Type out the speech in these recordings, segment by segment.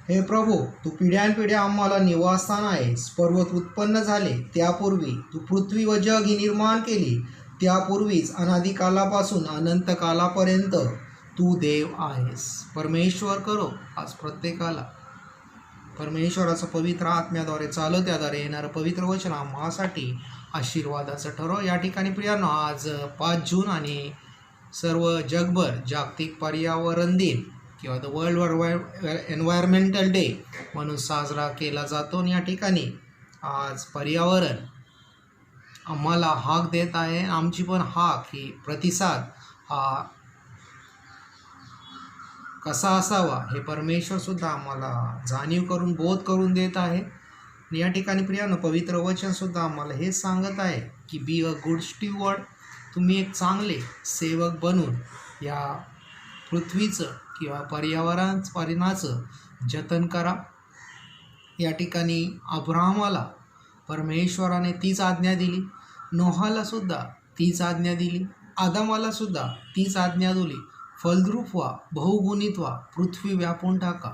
हे प्रभू, तू पिढ्यानपिढ्या आम्हाला निवासस्थान आहेस. पर्वत उत्पन्न झाले त्यापूर्वी तू पृथ्वी व जग ही निर्माण केली. त्यापूर्वीच अनादिकालापासून अनंत कालापर्यंत तू देव आहेस. परमेश्वर करो आज प्रत्येकाला परमेश्वराचं पवित्र आत्म्याद्वारे चालत त्याद्वारे येणारं पवित्र वचन आम्हासाठी आशीर्वादाचं ठरो. या ठिकाणी प्रियांनो, आज 5 जून आणि सर्व जगभर जागतिक पर्यावरण दिन किंवा द वर्ल्ड एन्व्हायरमेंटल डे म्हणून साजरा केला जातो. आणि या ठिकाणी आज पर्यावरण आम्हाला हाक देत आहे. आमची पण हाक ही प्रतिसाद हा कसा असावा हे परमेश्वरसुद्धा आम्हाला जाणीव करून बोध करून देत आहे. आणि या ठिकाणी प्रियानो, पवित्र वचनसुद्धा आम्हाला हेच सांगत आहे की बी अ गुड स्टीवर्ड. तुम्ही एक चांगले सेवक बनून या पृथ्वीचं किंवा पर्यावरणाचं जतन करा. या ठिकाणी अब्राहमाला परमेश्वराने तीच आज्ञा दिली, नोहालासुद्धा तीच आज्ञा दिली, आदमालासुद्धा तीच आज्ञा दिली, फलद्रूप व्हा, बहुगुणित व्हा, पृथ्वी व्यापून टाका.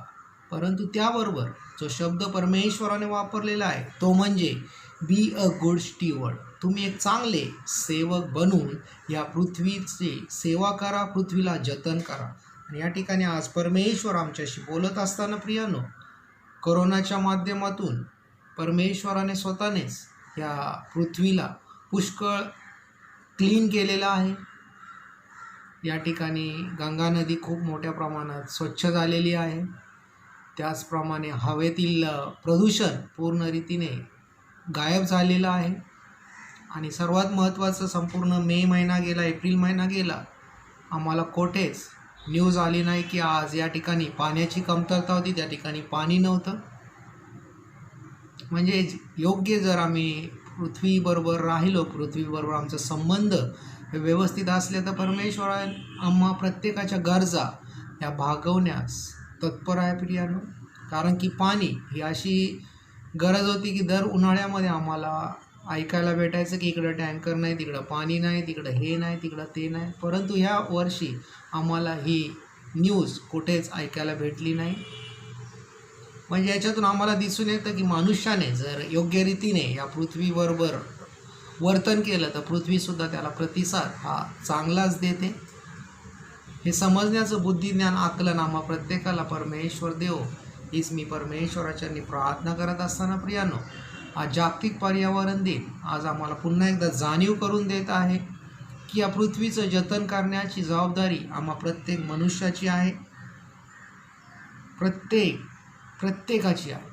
परंतु त्याबरोबर जो शब्द परमेश्वराने वापरलेला आहे तो म्हणजे बी अ गुड स्टीवर्ड. तुम्ही एक चांगले सेवक बनून या पृथ्वीची सेवा करा, पृथ्वीला जतन करा. आणि या ठिकाणी आज परमेश्वर आमच्याशी बोलत असताना प्रियानो, कोरोनाच्या माध्यमातून परमेश्वराने स्वतःनेच या पृथ्वीला पुष्कळ क्लीन केलेलं आहे. या ठिकाणी गंगा नदी खूप मोठ्या प्रमाणात स्वच्छ झालेली आहे. त्याचप्रमाणे हवेतील प्रदूषण पूर्ण रीतीने गायब झालेलं आहे. आणि सर्वात महत्त्वाचं, संपूर्ण मे महिना गेला, एप्रिल महिना गेला, आम्हाला कोठेच न्यूज आली नाही की आज या ठिकाणी पाण्याची कमतरता होती, त्या ठिकाणी पाणी नव्हतं. म्हणजे योग्य जर आम्ही पृथ्वीबरोबर राहिलो, पृथ्वीबरोबर आमचा संबंध व्यवस्थित असले तर परमेश्वर आम्हा प्रत्येकाच्या गरजा या भागवण्यास तत्पर आहे प्रियानो. कारण की पाणी ही अशी गरज होती की दर उन्हाळ्यामध्ये आम्हाला ऐकायला भेटायचं की इकडं टँकर नाही, तिकडं पाणी नाही, तिकडं हे नाही, तिकडं ते नाही. परंतु ह्या वर्षी आम्हाला ही न्यूज कुठेच ऐकायला भेटली नाही. म्हणजे याच्यातून आम्हाला दिसून येतं की मनुष्याने जर योग्य रीतीने या पृथ्वीबरोबर वर्तन केलं तर पृथ्वीसुद्धा त्याला प्रतिसाद हा चांगलाच देते. हे समजण्याचं बुद्धिज्ञान आकलन आम्हा प्रत्येकाला परमेश्वर देव हीच मी परमेश्वराच्या प्रार्थना करत असताना प्रियानो, आज जागतिक पर्यावरण दिन आज आम्हाला पुन्हा एकदा जाणीव करून देत आहे की या पृथ्वीचं जतन करण्याची जबाबदारी आम्हा प्रत्येक मनुष्याची आहे, प्रत्येकाची आहे.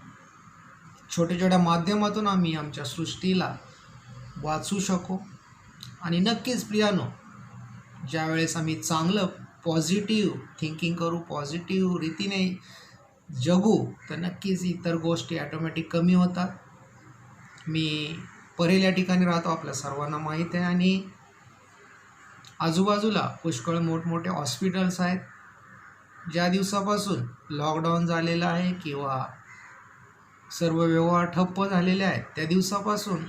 छोट्या छोट्या माध्यमातून आम्ही आमच्या सृष्टीला वाचू शकू. आणि नक्कीच प्रियानो, ज्यावेळेस आम्ही चांगलं पॉझिटिव्ह थिंकिंग करू, पॉझिटिव्ह रीतीने जगू, तर नक्कीच इतर गोष्टी ॲटोमॅटिक कमी होतात. मी परेल या ठिकाणी राहतो, आपल्या सर्वांना माहीत आहे. आणि आजूबाजूला पुष्कळ मोठमोठे हॉस्पिटल्स आहेत. ज्या दिवसापासून लॉकडाऊन झालेलं आहे किंवा सर्व व्यवहार ठप्प झालेले आहेत, त्या दिवसापासून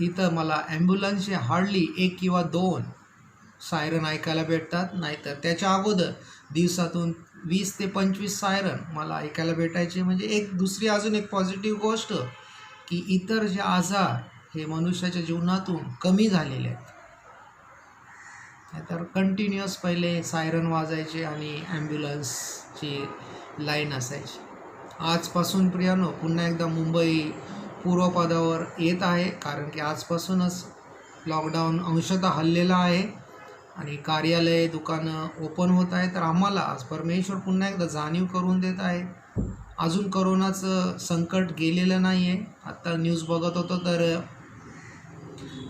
इथं मला ॲम्ब्युलन्सचे हार्डली 1 किंवा 2 सायरन ऐकायला भेटतात. नाहीतर त्याच्या अगोदर दिवसातून 20 ते 25 सायरन मला ऐकायला भेटायचे. म्हणजे दुसरी अजून एक पॉझिटिव्ह गोष्ट की इतर जे आजार हे मनुष्याच्या जीवनातून कमी झालेले आहेत. नाहीतर कंटिन्युअस पहिले सायरन वाजायचे आणि ॲम्ब्युलन्सची लाईन असायची. आजपासून प्रियानो पुन्हा एकदा मुंबई पूर्वपदावर येत आहे, कारण की आजपासूनच लॉकडाऊन अंशतः हललेला आहे आणि कार्यालय, दुकानं ओपन होत आहे. तर आम्हाला आज परमेश्वर पुन्हा एकदा जाणीव करून देत आहे. अजून करोनाचं संकट गेलेलं नाही आहे. आत्ता न्यूज बघत होतो तर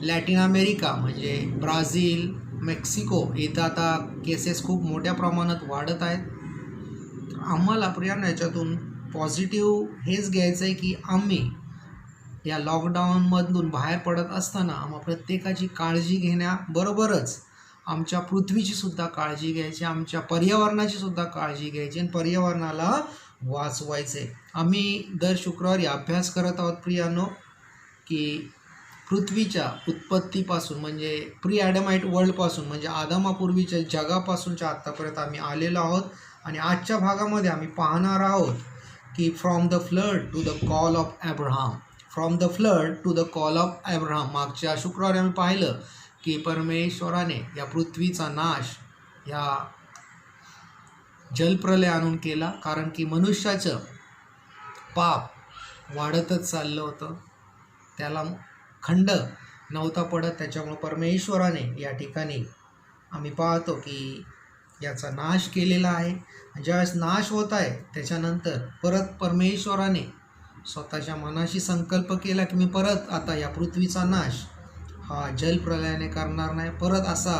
लॅटिन अमेरिका म्हणजे ब्राझील, मेक्सिको इथं आता केसेस खूप मोठ्या प्रमाणात वाढत आहेत. आम्हाला प्रियानो याच्यातून पॉझिटिव्ह हेच घ्यायचं आहे की आम्ही या लॉकडाऊनमधून बाहेर पडत असताना आम्हा प्रत्येकाची काळजी घेण्याबरोबरच आमच्या पृथ्वीचीसुद्धा काळजी घ्यायची, आमच्या पर्यावरणाचीसुद्धा काळजी घ्यायची आणि पर्यावरणाला वाचवायचे. आम्ही दर शुक्रवारी अभ्यास करत आहोत प्रियानो की पृथ्वीच्या उत्पत्तीपासून म्हणजे प्री ॲडमाइट वर्ल्डपासून म्हणजे आदमापूर्वीच्या जगापासूनच्या आत्तापर्यंत आम्ही आलेलो आहोत. आणि आजच्या भागामध्ये आम्ही पाहणार आहोत की from the flood to the call of Abraham. From the flood to the call of Abraham. मागच्या शुक्रवारी आम्ही पाहिलं की परमेश्वराने या पृथ्वीचा नाश या जलप्रलय आणून केला, कारण की मनुष्याचं पाप वाढतच चाललं होतं, त्याला खंड नव्हता पडत. त्याच्यामुळं परमेश्वराने या ठिकाणी आम्ही पाहतो की याचा नाश केलेला आहे. ज्यावेळेस नाश होत आहे त्याच्यानंतर परत परमेश्वराने स्वतःच्या मनाशी संकल्प केला की मी परत आता या पृथ्वीचा नाश हा जलप्रलयाने करणार नाही. परत असा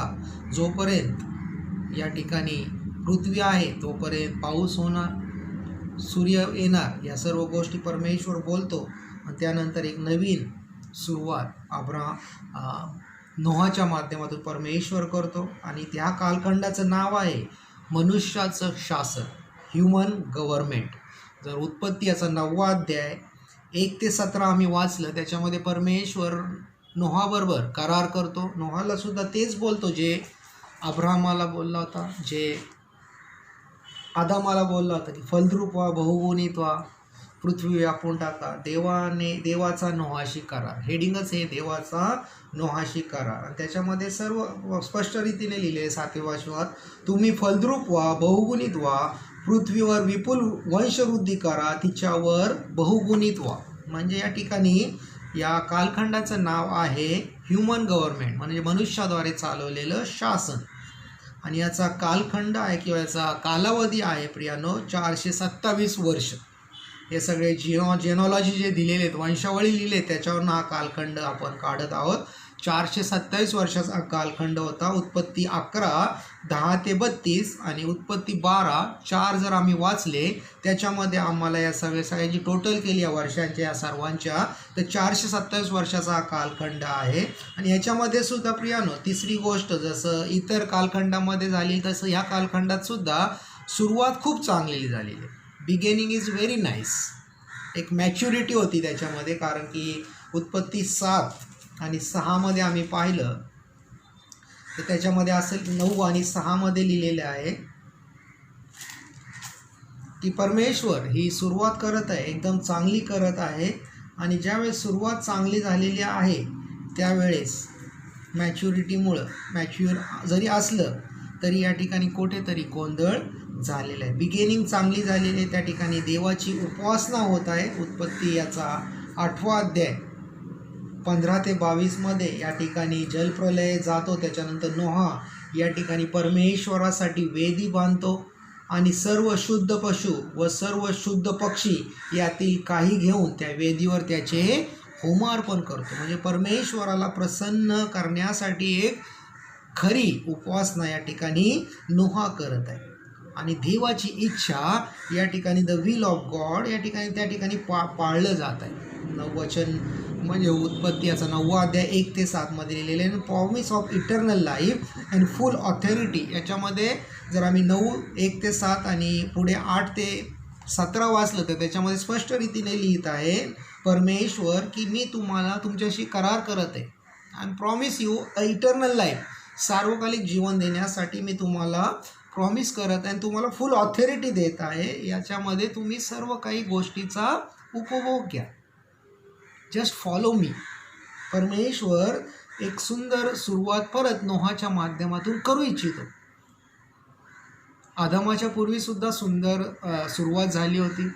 जोपर्यंत या ठिकाणी पृथ्वी आहे तोपर्यंत पाऊस होणार, सूर्य येणार, या सर्व गोष्टी परमेश्वर बोलतो. आणि त्यानंतर एक नवीन सुरुवात नोहाच्या माध्यमातून परमेश्वर करतो. आणि त्या कालखंडाचं नाव आहे मनुष्याचं शासन, ह्युमन गव्हर्मेंट. जर उत्पत्ती याचा 9वा अध्याय 1 ते 17 आम्ही वाचलं, त्याच्यामध्ये परमेश्वर नोहाबरोबर करार करतो. नोहाला सुद्धा तेच बोलतो जे अब्राहमाला बोलला होता, जे आदामाला बोलला होता की फलद्रूप व्हा, बहुगुणित व्हा, पृथ्वी व्यापून टाका. देवाचा नोहाशी करार, हेडिंगच हे देवाचा नोहाशी करार. आणि त्याच्यामध्ये सर्व स्पष्ट रीतीने लिहिले 7व्या वाचनात, तुम्ही फलद्रूप व्हा, बहुगुणित व्हा, पृथ्वीवर विपुल वंशवृद्धी करा, तिच्यावर बहुगुणित व्हा. म्हणजे या ठिकाणी या कालखंडाचं नाव आहे ह्युमन गव्हर्मेंट, म्हणजे मनुष्याद्वारे चालवलेलं शासन. आणि याचा कालखंड आहे किंवा याचा कालावधी आहे प्रियानो 427 वर्ष. हे सगळे जेनॉलॉजी जे दिलेले आहेत, वंशावळी लिहिले, त्याच्यावरून हा कालखंड आपण काढत आहोत. 427 वर्षाचा कालखंड होता. उत्पत्ती 11 10 ते 32 आणि उत्पत्ती 12 4 जर आम्ही वाचले त्याच्यामध्ये आम्हाला या सगळ्यांची टोटल केली या वर्षांच्या या सर्वांच्या, तर 427 वर्षाचा हा कालखंड आहे. आणि याच्यामध्ये सुद्धा प्रियानो तिसरी गोष्ट, जसं इतर कालखंडामध्ये झाली तसं ह्या कालखंडात सुद्धा सुरुवात खूप चांगली झालेली आहे. Beginning is very nice. एक मॅच्युरिटी होती त्याच्यामध्ये, कारण की उत्पत्ती 7 आणि 6 आम्ही पाहिलं तर त्याच्यामध्ये असं 9 आणि 6 लिहिलेलं आहे की परमेश्वर ही सुरुवात करत आहे, एकदम चांगली करत आहे. आणि ज्यावेळेस सुरुवात चांगली झालेली आहे त्यावेळेस मॅच्युरिटीमुळं मॅच्युअर जरी असलं तरी या ठिकाणी कुठेतरी गोंधळ झालेला आहे. बिगिनिंग चांगली झालेली आहे, त्या ठिकाणी देवाची उपासना होत आहे. उत्पत्ती याचा 8वा अध्याय 15 ते 22 या ठिकाणी जलप्रलय जातो. त्याच्यानंतर नोहा या ठिकाणी परमेश्वरासाठी वेदी बांधतो आणि सर्व शुद्ध पशु व सर्व शुद्ध पक्षी यातील काही घेऊन त्या वेदीवर त्याचे होमार्पण करतो. म्हणजे परमेश्वराला प्रसन्न करण्यासाठी एक खरी उपासना या ठिकाणी नोहा करत आहे. आणि देवाची इच्छा या ठिकाणी द विल ऑफ गॉड या ठिकाणी त्या ठिकाणी पाळलं जात आहे. वचन म्हणजे उत्पत्ती याचा 9वा अध्याय 1 ते 7 लिहिलेले आहे. Promise of eternal life and full authority, याच्यामध्ये जर आम्ही 9 1 ते 7 आणि पुढे 8 ते 17 वाचलं तर त्याच्यामध्ये स्पष्ट रीतीने लिहित आहे परमेश्वर की मी तुम्हाला तुमच्याशी करार करत आहे आणि promise you a eternal life, सार्वकालिक जीवन देण्यासाठी मी तुम्हाला प्रॉमिस करत आहे आणि तुम्हाला फुल ऑथॉरिटी देत आहे. याच्यामध्ये तुम्ही सर्व काही गोष्टीचा उपभोग घ्या. Just follow me. परमेश्वर एक सुंदर सुरुवात परत नोहाच्या माध्यमातून करू इच्छितो. आदामाच्या पूर्वीसुद्धा सुंदर सुरुवात झाली होती,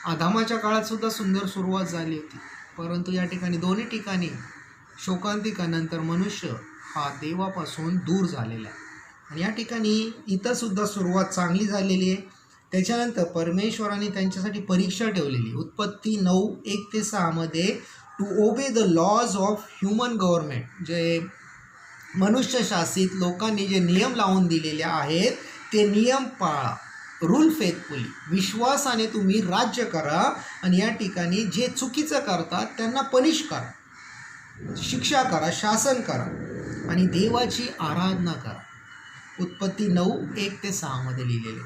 आदामाच्या काळातसुद्धा सुंदर सुरुवात झाली होती, परंतु या ठिकाणी दोन्ही ठिकाणी शोकांतिकानंतर मनुष्य हा देवापासून दूर झालेला आहे. आणि या ठिकाणी इथंसुद्धा सुरुवात चांगली झालेली आहे. त्याच्यानंतर परमेश्वराने त्यांच्यासाठी परीक्षा ठेवलेली. उत्पत्ती 9 1 ते 6 to obey the laws of human government, जे मनुष्यशासित लोकांनी जे नियम लावून दिलेले आहेत ते नियम पाळा. रूल फेथफुली, विश्वासाने तुम्ही राज्य करा. आणि या ठिकाणी जे चुकीचं करतात त्यांना पनिश करा, शिक्षा करा, शासन करा आणि देवाची आराधना करा. उत्पत्ती 9 1 ते 6 लिहिलेले.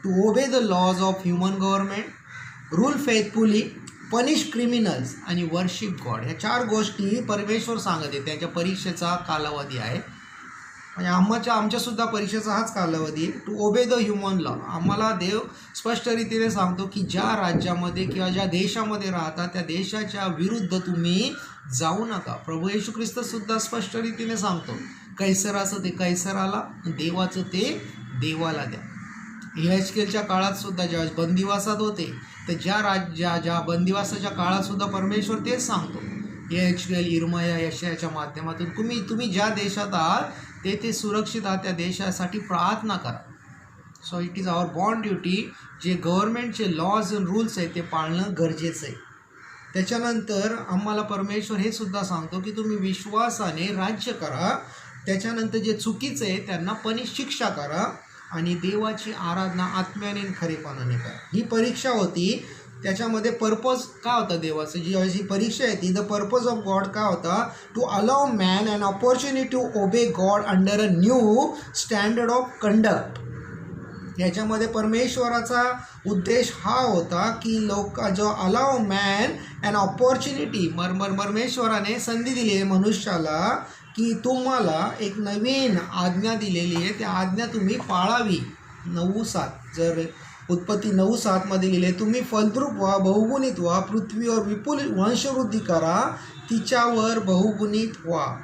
To obey the laws of human government, rule faithfully, punish criminals आणि वर्शिप गॉड. ह्या 4 गोष्टी परमेश्वर सांगत आहेत. त्याच्या परीक्षेचा कालावधी आहे. म्हणजे आमच्यासुद्धा परीक्षेचा हाच कालावधी आहे, to obey the human law. आम्हाला देव स्पष्ट रीतीने सांगतो की ज्या राज्यामध्ये किंवा ज्या देशामध्ये राहता त्या देशाच्या विरुद्ध तुम्ही जाऊ नका. प्रभू येशू ख्रिस्तसुद्धा स्पष्ट रीतीने सांगतो, कैसराचं ते कैसराला, देवाचं ते देवाला द्या. यहेजकेलच्या काळात सुद्धा ज्यावेळेस बंदिवासात होते तर ज्या बंदिवासाच्या काळात सुद्धा परमेश्वर तेच सांगतो. यहेजकेल, इर्मया, यशायाच्या माध्यमातून तुम्ही ज्या देशात आहात ते सुरक्षित आहात, त्या देशासाठी प्रार्थना करा. So it is our born duty. जे गव्हर्नमेंटचे लॉज अँड रूल्स आहेत ते पाळणं गरजेचं आहे. त्याच्यानंतर आम्हाला परमेश्वर हे सुद्धा सांगतो की तुम्ही विश्वासाने राज्य करा. त्याच्यानंतर जे चुकीचं आहे त्यांना शिक्षा करा आणि देवाची आराधना आत्म्याने खरेपणाने करा. ही परीक्षा होती. त्याच्यामध्ये पर्पज काय होता देवाचं, जी ही परीक्षा आहे ती, द पर्पज ऑफ गॉड काय होता, to allow man an opportunity to obey God under a new standard of conduct. याच्यामध्ये परमेश्वराचा उद्देश हा होता की जो अलाव मॅन अन ऑपॉर्च्युनिटी, परमेश्वराने संधी दिली आहे मनुष्याला की तुम्हाला एक नवीन आज्ञा दिलेली आहे, त्या आज्ञा तुम्ही पाळावी. 9:7 जर उत्पत्ती 9:7 लिहिले, तुम्ही फलद्रूप व्हा, बहुगुणित व्हा, पृथ्वीवर विपुल वंशवृद्धी करा, तिच्यावर बहुगुणित व्हा.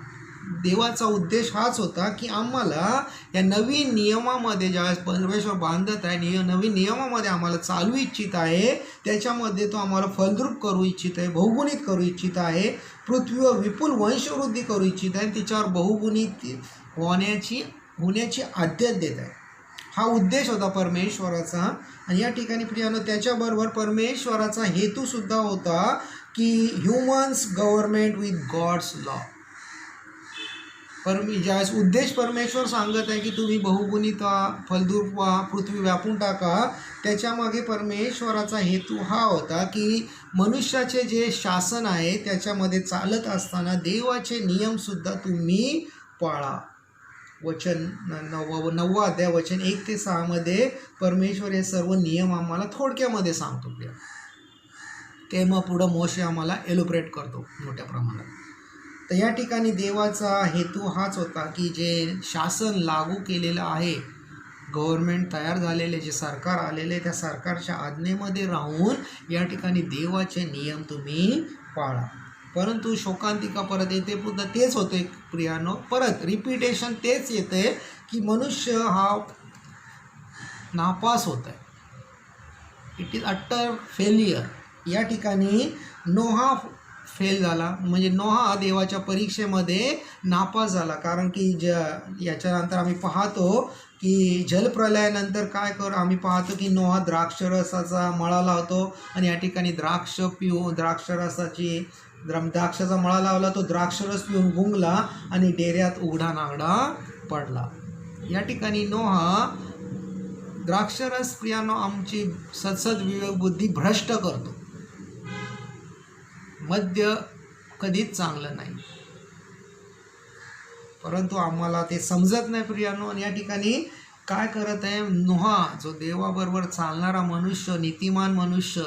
देवाचा उद्देश हाच होता की आम्हाला या नवीन नियमामध्ये ज्यावेळेस परमेश्वर बांधत आहे, नवीन नियमामध्ये आम्हाला चालू इच्छित आहे, त्याच्यामध्ये तो आम्हाला फलद्रूप करू इच्छित आहे, बहुगुणित करू इच्छित आहे, पृथ्वीवर विपुल वंशवृद्धी करू इच्छित आहे, तिच्यावर बहुगुणित होण्याची आज्ञा देत आहे. हा उद्देश होता परमेश्वराचा. आणि या ठिकाणी प्रियानो त्याच्याबरोबर परमेश्वराचा हेतूसुद्धा होता की humans government with God's law. ज्यावेळेस उद्देश परमेश्वर सांगत आहे की तुम्ही बहुगुणित व्हा, फलद्रूप व्हा, पृथ्वी व्यापून टाका, त्याच्यामागे परमेश्वराचा हेतू हा होता की मनुष्याचे जे शासन आहे त्याच्यामध्ये चालत असताना देवाचे नियमसुद्धा तुम्ही पाळा. वचन 9 अध्याय वचन 1 ते 6 परमेश्वर हे सर्व नियम आम्हाला थोडक्यामध्ये सांगतो. ते मग पुढं मोशे आम्हाला एलोब्रेट करतो मोठ्या प्रमाणात. तर या ठिकाणी देवाचा हेतू हाच होता की जे शासन लागू केलेलं आहे, गव्हर्नमेंट तयार झालेले, जे सरकार आलेले, त्या सरकारच्या आज्ञेमध्ये राहून या ठिकाणी देवाचे नियम तुम्ही पाळा. परंतु शोकांतिका परत येते, पुन्हा तेच होते प्रियानो, परत रिपिटेशन तेच येते की मनुष्य हा नापास होत आहे. It is attar failure. या ठिकाणी नोहा फेल झाला, म्हणजे नोहा देवाच्या परीक्षेमध्ये नापास झाला. कारण की याच्यानंतर आम्ही पाहतो की जलप्रलयानंतर आम्ही पाहतो की नोहा द्राक्षरसाचा मळा लावतो आणि या ठिकाणी द्राक्षाचा मळा लावला, तो द्राक्षरस पिऊन गुंगला आणि डेऱ्यात उघडा नागडा पडला. या ठिकाणी नोहा द्राक्षरस प्रियानो आमची सद्सद विवेक बुद्धी भ्रष्ट करतो. मद्य कधीच चांगलं नाही, परंतु आम्हाला ते समजत नाही प्रियानो. आणि या ठिकाणी काय करत आहे नोहा, जो देवाबरोबर चालणारा मनुष्य, नीतिमान मनुष्य,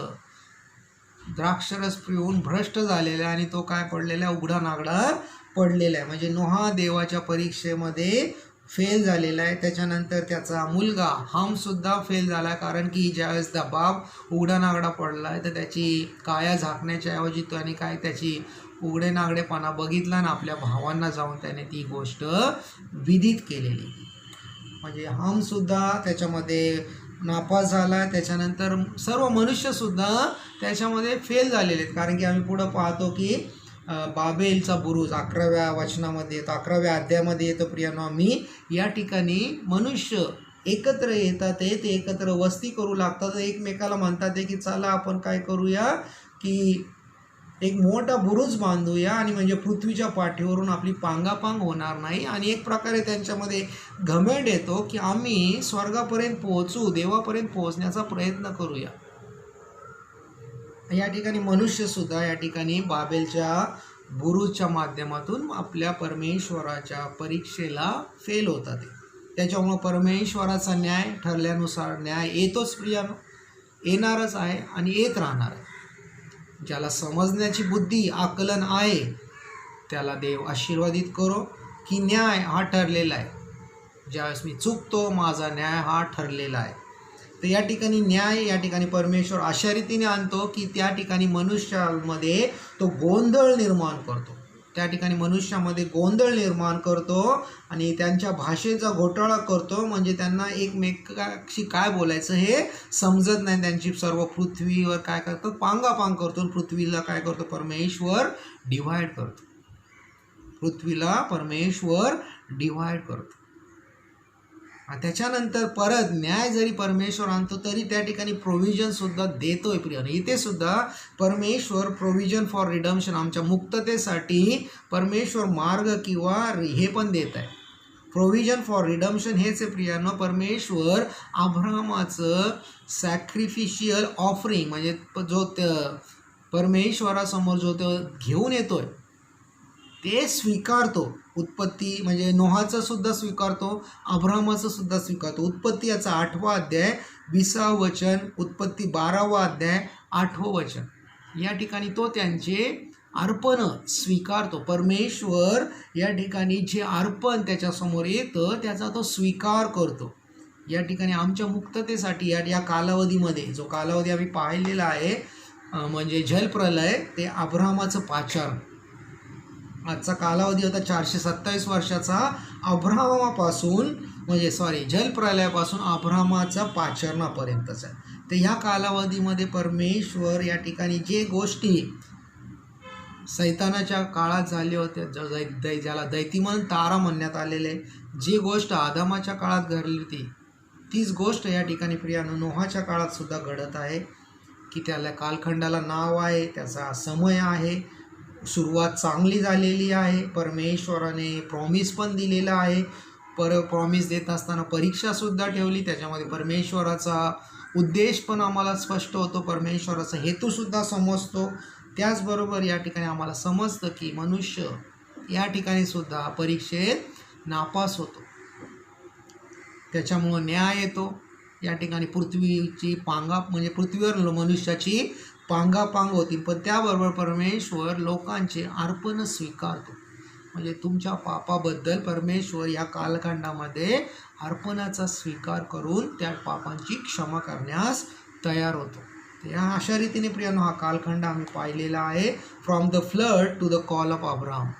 द्राक्षरस पिऊन भ्रष्ट झालेला आहे आणि तो काय पडलेला आहे, उघडा नागडा पडलेला आहे. म्हणजे नोहा देवाच्या परीक्षेमध्ये फेल झालेला आहे. त्याच्यानंतर त्याचा मुलगा हमसुद्धा फेल झाला, कारण की ज्यावेळेस बाप उघडा नागडा पडला आहे तर त्याची काया झाकण्याच्या ऐवजी त्याने त्याची उघडे नागडेपणा बघितला ना आपल्या भावांना जाऊन त्याने ती गोष्ट विदित केलेली. म्हणजे हमसुद्धा त्याच्यामध्ये नापास झाला. त्याच्यानंतर सर्व मनुष्यसुद्धा त्याच्यामध्ये फेल झालेले आहेत. कारण की आम्ही पुढं पाहतो की बाबेलचा बुरुज 11व्या वचनामध्ये येतो, 11व्या अध्यायामध्ये येतं प्रियानो. आम्ही या ठिकाणी मनुष्य एकत्र येतात, ते एकत्र वस्ती करू लागतात, एकमेकाला म्हणतात की चला आपण काय करूया की एक मोठा बुरुज बांधूया आणि म्हणजे पृथ्वीच्या पाठीवरून आपली पांगापांग होणार नाही. आणि एक प्रकारे त्यांच्यामध्ये घमेंड येतो की आम्ही स्वर्गापर्यंत पोहोचू, देवापर्यंत पोहोचण्याचा प्रयत्न करूया. या ठिकाणी मनुष्यसुद्धा या ठिकाणी बाबेलच्या बुरुजच्या माध्यमातून आपल्या परमेश्वराच्या परीक्षेला फेल होतात. त्याच्यामुळं परमेश्वराचा न्याय ठरल्यानुसार न्याय येतोच प्रियानो, येणारच आहे आणि येत राहणार आहे. ज्याला समजण्याची बुद्धी आकलन आहे त्याला देव आशीर्वादित करो की न्याय हा ठरलेला आहे. ज्यावेळेस मी चुकतो माझा न्याय हा ठरलेला आहे. तर या ठिकाणी न्याय या ठिकाणी परमेश्वर अशा रीतीने आणतो की त्या ठिकाणी मनुष्यामध्ये तो गोंधळ निर्माण करतो. त्या ठिकाणी मनुष्यामध्ये गोंधळ निर्माण करतो आणि त्यांच्या भाषेचा घोटाळा करतो. म्हणजे त्यांना एकमेकाशी काय बोलायचं हे समजत नाही. त्यांची सर्व पृथ्वीवर काय करतो, पांगापांग करतो. पृथ्वीला काय करतो, परमेश्वर डिव्हाइड करतो. पृथ्वीला परमेश्वर डिव्हाइड करतो. त्याच्यानंतर परत न्याय जरी परमेश्वर आणतो तरी त्या ठिकाणी प्रोव्हिजन सुद्धा देतोय प्रियाने. इथे सुद्धा परमेश्वर प्रोव्हिजन फॉर रिडम्शन, आमच्या मुक्ततेसाठी परमेश्वर मार्ग किंवा हे पण देत आहे. प्रोव्हिजन फॉर रिडम्शन हेच आहे प्रियानं. परमेश्वर अब्राहमाचं सॅक्रिफिशियल ऑफरिंग म्हणजे जो परमेश्वरासमोर जो तो घेऊन येतोय ते स्वीकारतो. उत्पत्ती म्हणजे नोहाचं सुद्धा स्वीकारतो, अब्राहमाचं सुद्धा स्वीकारतो. उत्पत्ती याचा 8वा अध्याय 20वा वचन, उत्पत्ती 12वा अध्याय 8वं वचन, या ठिकाणी तो त्यांचे अर्पण स्वीकारतो. परमेश्वर या ठिकाणी जे अर्पण त्याच्यासमोर येतं त्याचा तो स्वीकार करतो. या ठिकाणी आमच्या मुक्ततेसाठी या कालावधीमध्ये जो कालावधी आम्ही पाहिलेला आहे म्हणजे जलप्रलय, ते अब्राहमाचं पाचारण. आजचा कालावधी होता 427 वर्षाचा अब्राहमापासून म्हणजे जलप्रलयापासून अब्राहमाचा पाचरणापर्यंतचा. तर ह्या कालावधीमध्ये परमेश्वर या ठिकाणी जे गोष्टी सैतानाच्या काळात झाल्या होत्या, ज्याला दैतिमान तारा म्हणण्यात आलेले, जी गोष्ट आदामाच्या काळात घडली होती तीच गोष्ट या ठिकाणी प्रियानो नोहाच्या काळात सुद्धा घडत आहे. की त्याला कालखंडाला नाव आहे, त्याचा समय आहे, सुरुवात चांगली झालेली आहे. परमेश्वराने प्रॉमिस पण दिलेला आहे. प्रॉमिस देत असताना परीक्षासुद्धा ठेवली. त्याच्यामध्ये परमेश्वराचा उद्देश पण आम्हाला स्पष्ट होतो, परमेश्वराचा हेतूसुद्धा समजतो. त्याचबरोबर या ठिकाणी आम्हाला समजतं की मनुष्य या ठिकाणी सुद्धा परीक्षेत नापास होतो. त्याच्यामुळं न्याय येतो. या ठिकाणी पृथ्वीची म्हणजे पृथ्वीवर मनुष्याची पांगापांग होती. पण त्याबरोबर परमेश्वर लोकांचे अर्पण स्वीकारतो. म्हणजे तुमच्या पापाबद्दल परमेश्वर या कालखंडामध्ये अर्पणाचा स्वीकार करून त्या पापांची क्षमा करण्यास तयार होतो. या अशा रीतीने प्रियानो हा कालखंड आम्ही पाहिलेला आहे. From the flood to the call of Abraham.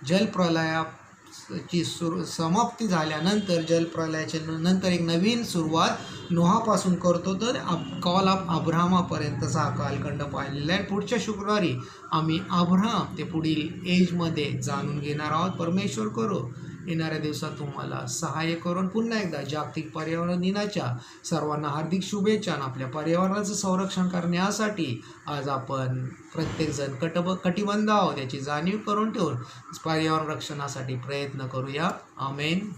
जलप्रलयाची समाप्ती झाल्यानंतर जलप्रलयाच्या नंतर एक नवीन सुरुवात नोहापासून करतो, तर कॉल ऑफ अब्राहमापर्यंतचा हा कालखंड पाहिलेला आहे. पुढच्या शुक्रवारी आम्ही अब्राहम ते पुढील एजमध्ये जाणून घेणार आहोत. परमेश्वर करो येणाऱ्या दिवसात तुम्हाला सहाय्य करून पुन्हा एकदा जागतिक पर्यावरण दिनाच्या सर्वांना हार्दिक शुभेच्छा. आपल्या पर्यावरणाचं संरक्षण करण्यासाठी आज आपण प्रत्येकजण कटिबद्ध आहोत याची जाणीव करून ठेवून पर्यावरण रक्षणासाठी प्रयत्न करूया. आमेन.